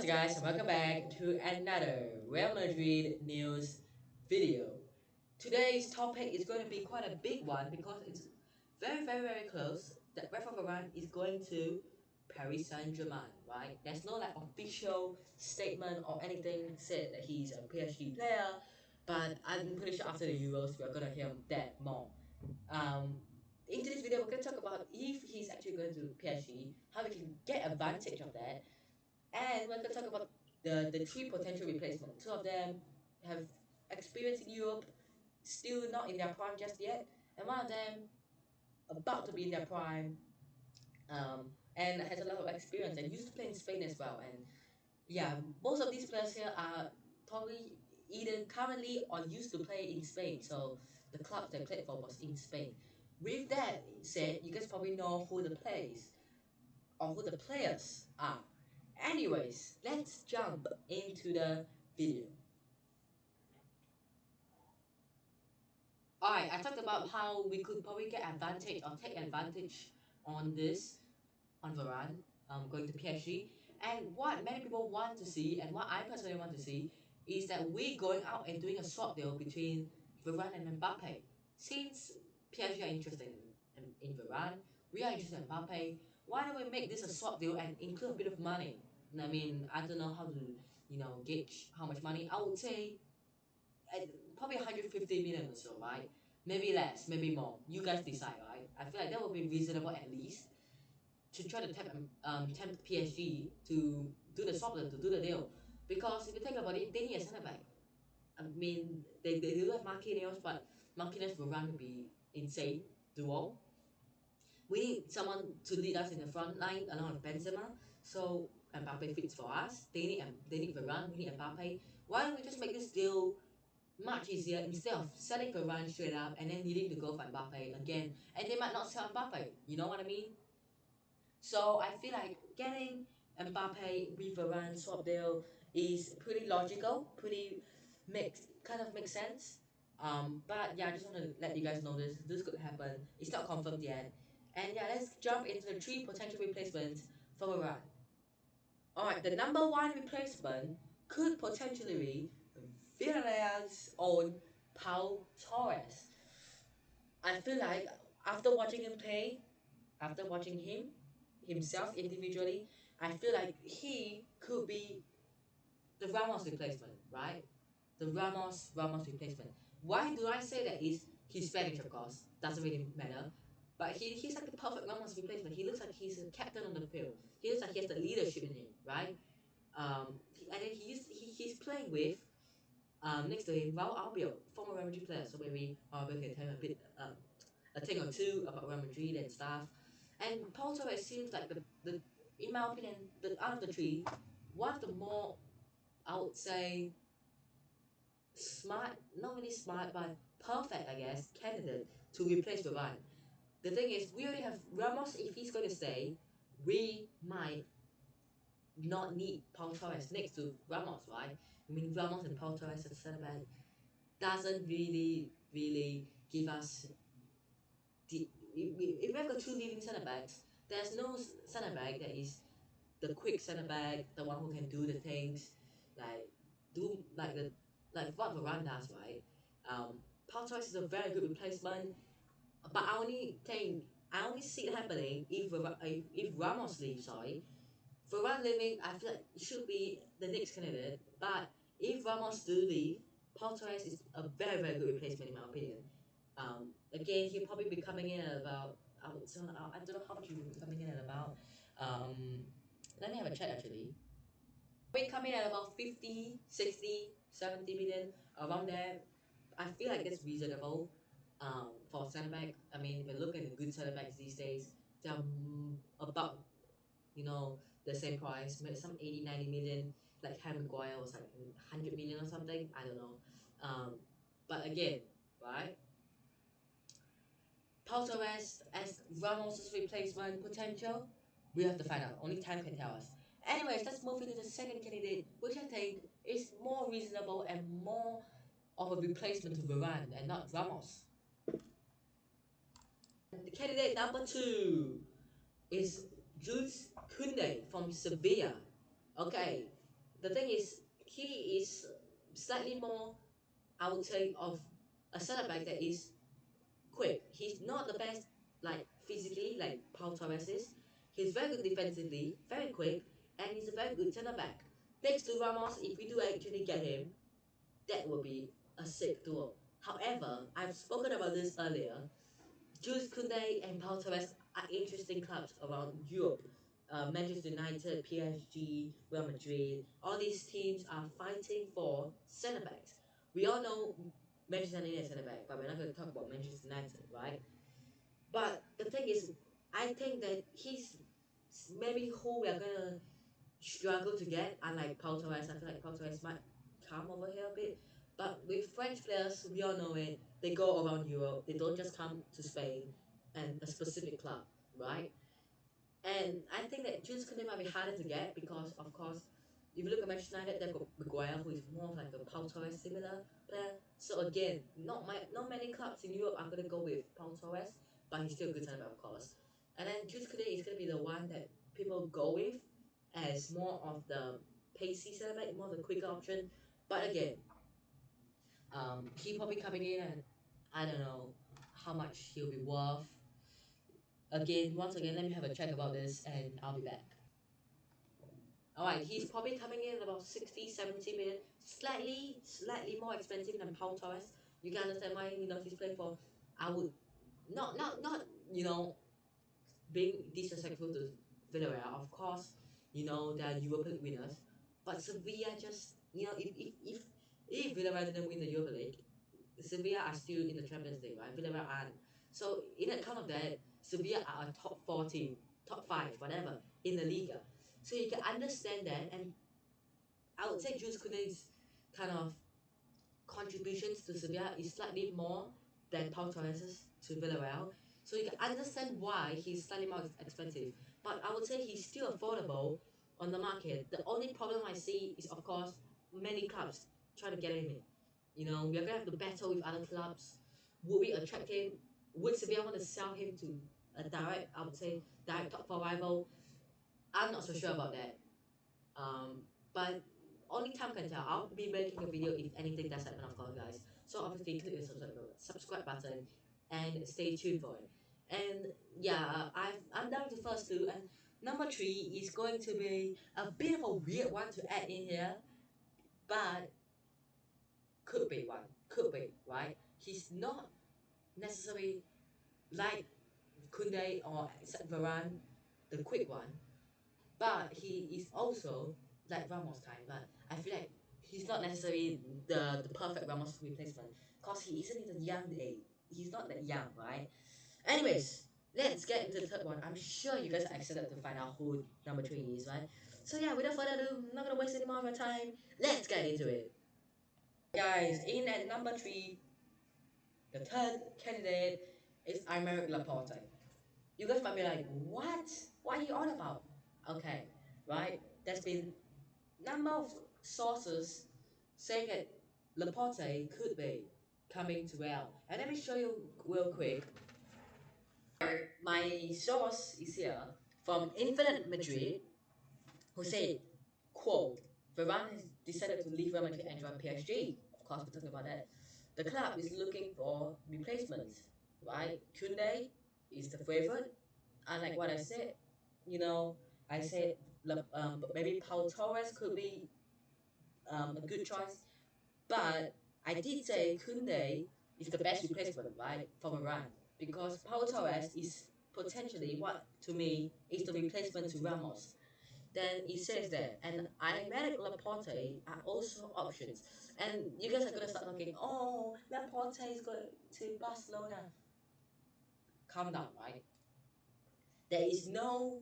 guys, and welcome back to another Real Madrid News video. Today's topic is going to be quite a big one because it's very close that Raphaël Varane is going to Paris Saint-Germain, right? There's no like official statement or anything said that he's a PSG player, but I'm pretty sure after the Euros we're gonna hear that more. Um, into this video we're gonna talk about if he's actually going to PSG, how we can get advantage of that, and we're going to talk about the three potential replacements. Two of them have experience in Europe, still not in their prime just yet, and one of them about to be in their prime, and has a lot of experience and used to play in Spain as well. And yeah, most of these players here are probably either currently or used to play in Spain. So the clubs they played for was in Spain. With that said, you guys probably know who the plays or who the players are. Anyways, let's jump into the video. Alright, I talked about how we could probably get advantage or take advantage on this, on Varane, going to PSG. And what many people want to see, and what I personally want to see, is that we going out and doing a swap deal between Varane and Mbappe. Since PSG are interested in Varane, we are interested in Mbappe. Why don't we make this a swap deal and include a bit of money? I mean, I don't know how to, gauge how much money. I would say probably 150 million or so, right? Maybe less, maybe more. You guys decide, right? I feel like that would be reasonable at least to try to tempt PSG to do the swap deal, to do the deal. Because if you think about it, they need a centre back. I mean, they do have Marquinhos, but Marquinhos will run to be insane duo. We need someone to lead us in the front line along with Benzema. So Mbappe fits for us. They need Varane. We need Mbappe. Why don't we just make this deal much easier instead of selling Varane straight up and then needing to go for Mbappe again, and they might not sell Mbappe. You know what I mean? So I feel like getting Mbappe with Varane swap deal is pretty logical, pretty makes sense. But yeah, I just want to let you guys know this could happen. It's not confirmed yet. And yeah, let's jump into the three potential replacements for Varane. Alright, the number one replacement could potentially be Villarreal's own Pau Torres. I feel like after watching him play, after watching him himself individually, I feel like he could be the Ramos replacement, right? The Ramos replacement. Why do I say that? Is he's Spanish, of course, doesn't really matter. But he's like the perfect Ramos replacement. He looks like he's a captain on the field. He looks like he has the leadership in him, right? And then he's playing with next to him, Raul Albiol, former Real Madrid player. So maybe Albiol can tell him a thing or two about Real Madrid and stuff. And Paul Torres seems like the in my opinion, out of the three, one of the more, I would say, smart, not really smart, but perfect, I guess, candidate to replace Varane. The thing is, we already have Ramos. If he's going to stay, we might not need Paul Torres next to Ramos, right? I mean, Ramos and Paul Torres at centre back doesn't really give us the. If we have got two leading centre backs, there's no centre back that is the quick centre back, the one who can do the things, like do like what Varane does, right? Paul Torres is a very good replacement, but I only see it happening if Ramos leaves. Sorry, Varane leaving, I feel like it should be the next candidate. But if Ramos do leave, Paul Torres is a very good replacement in my opinion. Again, he'll probably be coming in at about I don't know how much he'll be coming in at about. Let me have a check actually. We come in at about 50, 60, 70 million around there. I feel like that's reasonable for centre back. I mean, if you look at the good centre backs these days, they're about the same price, maybe some 80, 90 million. Like Harry Maguire was like 100 million or something. I don't know. But again, right? Pau Torres as Ramos' replacement potential, we have to find out. Only time can tell us. Anyways, let's move into the second candidate, which I think is more reasonable and more of a replacement to Varane and not Ramos. The candidate number two is Jules Koundé from Sevilla. Okay, the thing is, he is slightly more, I would say, of a centre back that is quick. He's not the best, like physically, like Paul Torres is. He's very good defensively, very quick, and he's a very good centre back. Next to Ramos, if we do actually get him, that would be a sick duo. However, I've spoken about this earlier. Jules Koundé and Paul Torres are interesting clubs around Europe. Manchester United, PSG, Real Madrid, all these teams are fighting for centre backs. We all know Manchester United is centre back, but we're not going to talk about Manchester United, right? But the thing is, I think that he's maybe who we are gonna struggle to get. Unlike Paul Torres, I feel like Paul Torres might come over here a bit. But with French players, we all know it. They go around Europe. They don't just come to Spain and a specific club, right? And I think that Jules Koundé might be harder to get because, of course, if you look at Manchester United, they've got Maguire, who is more of like a Paul Torres similar player. So again, not many clubs in Europe are gonna go with Paul Torres, but he's still a good centre back, of course. And then Jules Koundé is gonna be the one that people go with as more of the pacey centre back, more of the quicker option. But again, he probably coming in, and I don't know how much he'll be worth. Again, once again, let me have a check about this, and I'll be back. Alright, he's probably coming in at about 60, 70 million. Slightly more expensive than Paul Torres. You can understand why, he's playing for, I would, not, being disrespectful to Villarreal. Of course, they are Europa League winners. But Sevilla just, if Villarreal didn't win the Europa League, Sevilla are still in the Champions League, right? Villarreal aren't. So in account of that, Sevilla are a top 14, top 5, whatever, in the Liga. So you can understand that, and I would say Jules Koundé's kind of contributions to Sevilla is slightly more than Pau Torres's to Villarreal. So you can understand why he's slightly more expensive. But I would say he's still affordable on the market. The only problem I see is, of course, many clubs trying to get him in. We're gonna have to battle with other clubs. Would we attract him? Would Sevilla want to sell him to a direct, I would say, direct top four rival? I'm not so sure about that. But only time can tell. I'll be making a video if anything does happen, of course, guys. So obviously click the subscribe button and stay tuned for it. And yeah, I'm done with the first two, and number three is going to be a bit of a weird one to add in here, but could be, right? He's not necessarily like Kunde or Varane, the quick one, but he is also like Ramos kind. But I feel like he's not necessarily the perfect Ramos replacement because he isn't in the young age. He's not that young, right? Anyways, let's get into the third one. I'm sure you guys are excited to find out who number three is, right? So yeah, without further ado, I'm not gonna waste any more of your time. Let's get into it, guys. In at number three, the third candidate is Aymeric Laporte. You guys might be like, what? What are you on about? Okay, right? There's been number of sources saying that Laporte could be coming to Real. And let me show you real quick. My source is here from Infinite Madrid, who said, quote, Varane has decided to leave Real Madrid and join PSG. Of course, we're talking about that. The club is looking for replacements, right? Koundé is the favorite. Unlike what I said, you know, I said maybe Paul Torres could be a good choice, but I did say Koundé is the best replacement, right, for Varane, because Paul Torres is potentially what to me is the replacement to Ramos. Then it says that, and Aymeric Laporte are also options. And you guys are gonna start thinking, oh, Laporte is going to Barcelona. Calm down, right? There is no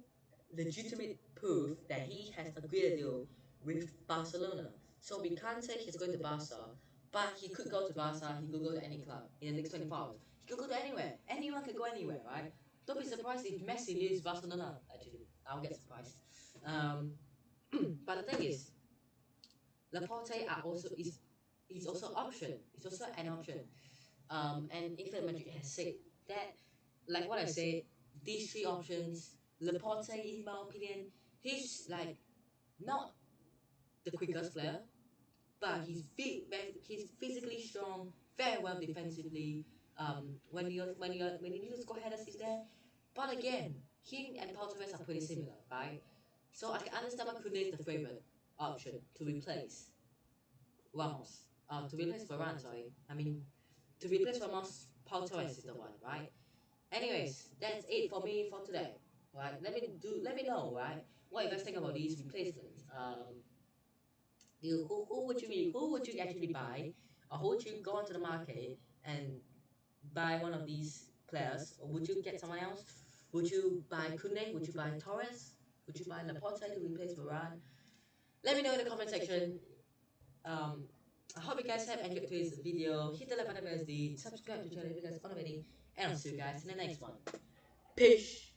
legitimate proof that he has agreed a deal with Barcelona. So we can't say he's going to Barca, but he could go to Barca, he could go to any club in the next 24 hours. He could go to anywhere. Anyone could go anywhere, right? Don't be surprised if Messi leaves Barcelona, actually. I'll get surprised. Um, but the thing is, Laporte is also option. It's also an option. And Infinite Madrid has said that, like what I said, these three options, Laporte, in my opinion, he's like not the quickest player, but he's physically strong, very well defensively. When you need to score headers, he's there. But again, him and Pau Torres are pretty similar, right? So I can understand why Kune is the favorite option to replace Ramos. To replace Varane, sorry. I mean, to replace Ramos, Pau Torres is the one, right? Anyways, that's it for me for today. Right? Let me know, right? What you guys think about these replacements? Who would you actually buy, or who would you go onto the market and buy one of these players, or would you get someone else? Would you buy Kune? Would you buy Torres? Would you buy Laporte to replace Varane? Let me know in the comment section. Um, I hope you guys have enjoyed today's video. Hit the like button if you guys did. Subscribe to the channel if you guys aren't already. And I'll see you guys in the next one. Peace.